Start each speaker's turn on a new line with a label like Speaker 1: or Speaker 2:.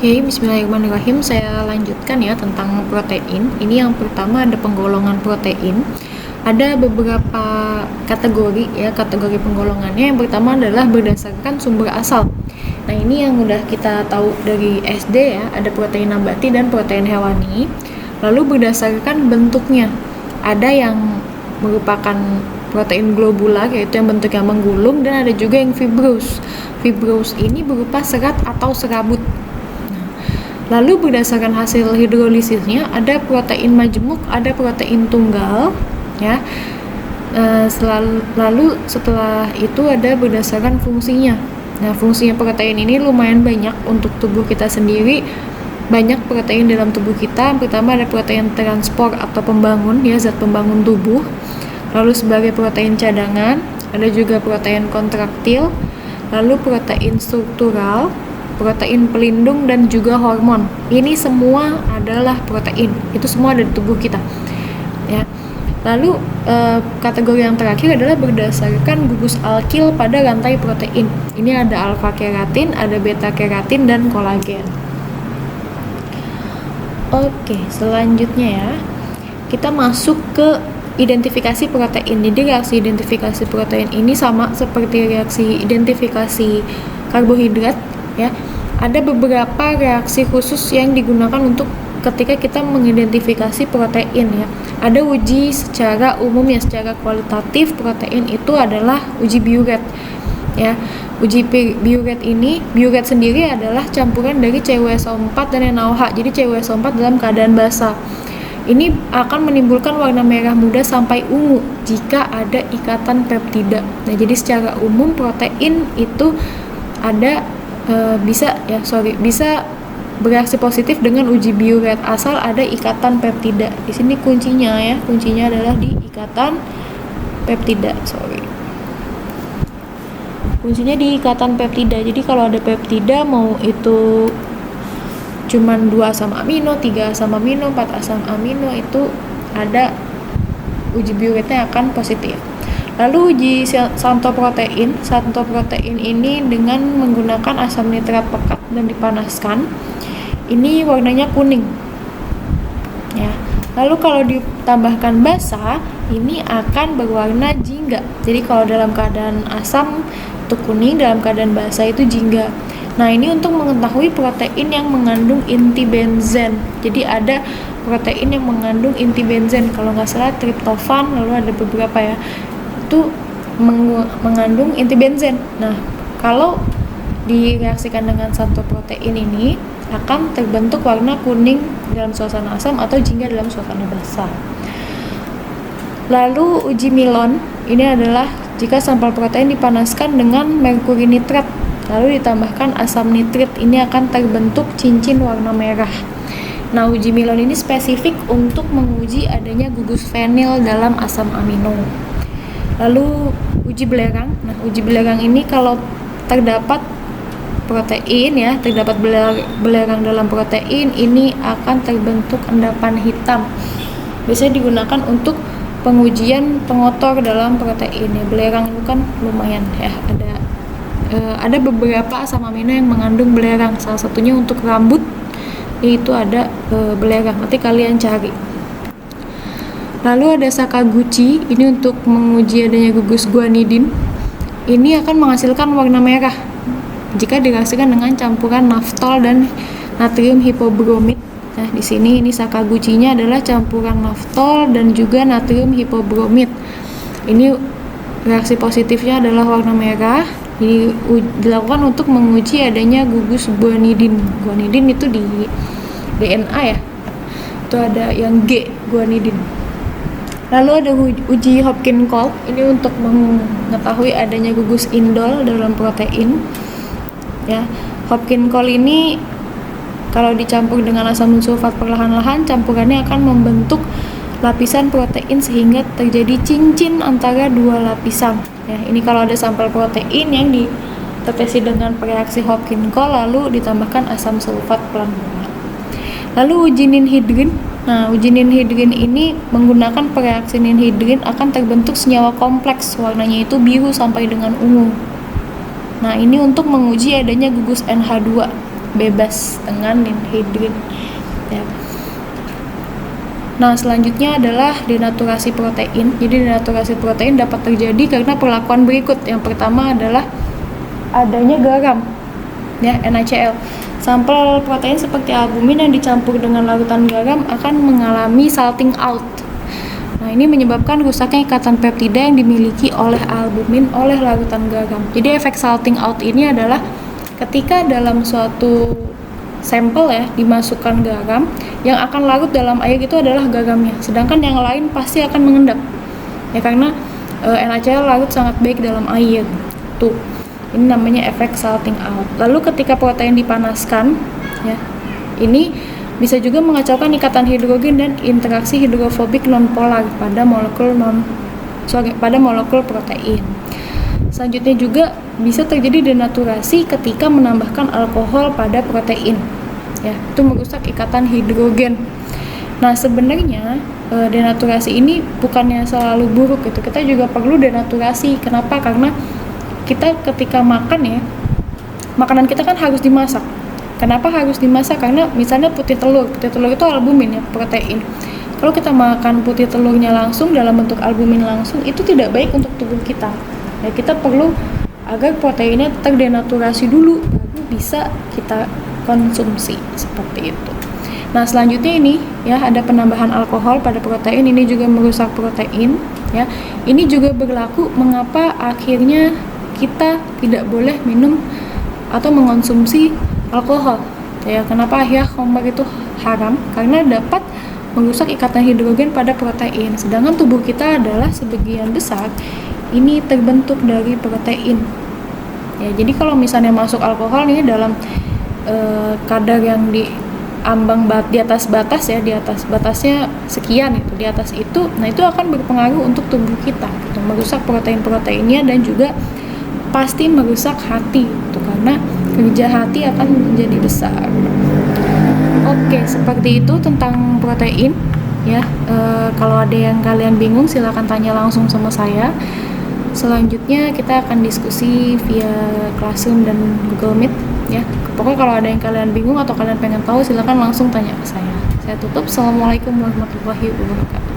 Speaker 1: Oke, bismillahirrahmanirrahim. Saya lanjutkan ya tentang protein. Ini yang pertama ada penggolongan protein. Ada beberapa kategori ya, kategori penggolongannya. Yang pertama adalah berdasarkan sumber asal. Nah, ini yang udah kita tahu dari SD ya, ada protein nabati dan protein hewani. Lalu berdasarkan bentuknya. Ada yang merupakan protein globular, yaitu yang bentuknya menggulung, dan ada juga yang fibrous. Fibrous ini berupa serat atau serabut. Lalu berdasarkan hasil hidrolisisnya ada protein majemuk, ada protein tunggal, ya. Lalu setelah itu ada berdasarkan fungsinya. Nah, fungsinya protein ini lumayan banyak untuk tubuh kita sendiri. Banyak protein dalam tubuh kita. Pertama ada protein transport atau pembangun, ya, zat pembangun tubuh. Lalu sebagai protein cadangan, ada juga protein kontraktil, lalu protein struktural, protein pelindung, dan juga hormon. Ini semua adalah protein. Itu semua ada di tubuh kita. Ya. Lalu kategori yang terakhir adalah berdasarkan gugus alkil pada rantai protein. Ini ada alfa keratin, ada beta keratin, dan kolagen. Oke, selanjutnya ya. Kita masuk ke identifikasi protein. Jadi reaksi identifikasi protein ini sama seperti reaksi identifikasi karbohidrat. Ya, ada beberapa reaksi khusus yang digunakan untuk ketika kita mengidentifikasi protein ya. Ada uji secara umum ya, secara kualitatif protein itu adalah uji Biuret. Ya, uji Biuret ini, Biuret sendiri adalah campuran dari CuSO4 dan NaOH. Jadi CuSO4 dalam keadaan basah. Ini akan menimbulkan warna merah muda sampai ungu jika ada ikatan peptida. Nah, jadi secara umum protein itu ada bisa bereaksi positif dengan uji Biuret asal ada ikatan peptida. Di sini kuncinya adalah di ikatan peptida. Kuncinya di ikatan peptida. Jadi kalau ada peptida, mau itu cuman 2 asam amino, 3 asam amino, 4 asam amino, itu ada uji Biuretnya akan positif. Lalu uji santoprotein ini dengan menggunakan asam nitrat pekat dan dipanaskan. Ini warnanya kuning. Ya. Lalu kalau ditambahkan basa, ini akan berwarna jingga. Jadi kalau dalam keadaan asam itu kuning, dalam keadaan basa itu jingga. Nah, ini untuk mengetahui protein yang mengandung inti benzen. Jadi ada protein yang mengandung inti benzen. Kalau nggak salah triptofan, lalu ada beberapa ya. Itu mengandung inti benzen. Nah, kalau direaksikan dengan santoprotein ini akan terbentuk warna kuning dalam suasana asam atau jingga dalam suasana basah. Lalu uji Milon ini adalah jika sampel protein dipanaskan dengan merkuri nitrat lalu ditambahkan asam nitrit, ini akan terbentuk cincin warna merah. Nah, uji Milon ini spesifik untuk menguji adanya gugus fenil dalam asam amino. Lalu uji belerang. Nah, uji belerang ini kalau terdapat protein ya, terdapat belerang dalam protein, ini akan terbentuk endapan hitam. Biasanya digunakan untuk pengujian pengotor dalam protein ya. Belerang itu kan lumayan ya, ada beberapa asam amino yang mengandung belerang. Salah satunya untuk rambut itu ada belerang. Nanti kalian cari. Lalu ada Sakaguchi, ini untuk menguji adanya gugus guanidin. Ini akan menghasilkan warna merah jika direaksikan dengan campuran naftol dan natrium hipobromit. Nah, di sini ini Sakaguchi-nya adalah campuran naftol dan juga natrium hipobromit. Ini reaksi positifnya adalah warna merah. Ini dilakukan untuk menguji adanya gugus guanidin. Guanidin itu di DNA ya. Itu ada yang G, guanidin. Lalu ada uji Hopkins-Kolb, ini untuk mengetahui adanya gugus indol dalam protein. Ya, Hopkins-Kolb ini kalau dicampur dengan asam sulfat perlahan-lahan, campurannya akan membentuk lapisan protein sehingga terjadi cincin antara dua lapisan. Ya, ini kalau ada sampel protein yang ditetesi dengan reaksi Hopkins-Kolb lalu ditambahkan asam sulfat pelan-pelan. Lalu uji ninhidrin. Nah, uji ninhidrin ini menggunakan pereaksi ninhidrin akan terbentuk senyawa kompleks, warnanya itu biru sampai dengan ungu. Nah, ini untuk menguji adanya gugus NH2. bebas dengan anhidrin ya. Nah, selanjutnya adalah denaturasi protein. Jadi denaturasi protein dapat terjadi karena perlakuan berikut. Yang pertama adalah adanya garam ya, NaCl. Sampel protein seperti albumin yang dicampur dengan larutan garam akan mengalami salting out. Nah, ini menyebabkan rusaknya ikatan peptida yang dimiliki oleh albumin oleh larutan garam. Jadi efek salting out ini adalah ketika dalam suatu sampel ya dimasukkan garam, yang akan larut dalam air itu adalah garamnya, sedangkan yang lain pasti akan mengendap ya, karena NaCl larut sangat baik dalam air tuh. Ini namanya efek salting out. Lalu ketika protein dipanaskan ya, ini bisa juga mengacaukan ikatan hidrogen dan interaksi hidrofobik nonpolar pada molekul protein. Selanjutnya juga bisa terjadi denaturasi ketika menambahkan alkohol pada protein ya, itu merusak ikatan hidrogen. Nah, sebenarnya denaturasi ini bukannya selalu buruk gitu, kita juga perlu denaturasi. Kenapa? Karena kita ketika makan ya, makanan kita kan harus dimasak. Kenapa harus dimasak? Karena misalnya putih telur itu albumin ya, protein. Kalau kita makan putih telurnya langsung dalam bentuk albumin langsung, itu tidak baik untuk tubuh kita ya. Kita perlu agar proteinnya terdenaturasi dulu baru bisa kita konsumsi, seperti itu. Nah, selanjutnya ini ya, ada penambahan alkohol pada protein, ini juga merusak protein ya. Ini juga berlaku mengapa akhirnya kita tidak boleh minum atau mengonsumsi alkohol ya. Kenapa akhirnya khamar itu haram? Karena dapat merusak ikatan hidrogen pada protein, sedangkan tubuh kita adalah sebagian besar ini terbentuk dari protein ya. Jadi kalau misalnya masuk alkohol ini dalam kadar yang di atas batas ya, di atas batasnya sekian itu, di atas itu, nah itu akan berpengaruh untuk tubuh kita gitu, merusak protein-proteinnya dan juga pasti merusak hati gitu, karena kerja hati akan menjadi besar. Oke, seperti itu tentang protein ya. Kalau ada yang kalian bingung silakan tanya langsung sama saya. Selanjutnya kita akan diskusi via Classroom dan Google Meet ya. Pokoknya kalau ada yang kalian bingung atau kalian pengen tahu silakan langsung tanya ke saya. Saya tutup. Assalamualaikum warahmatullahi wabarakatuh.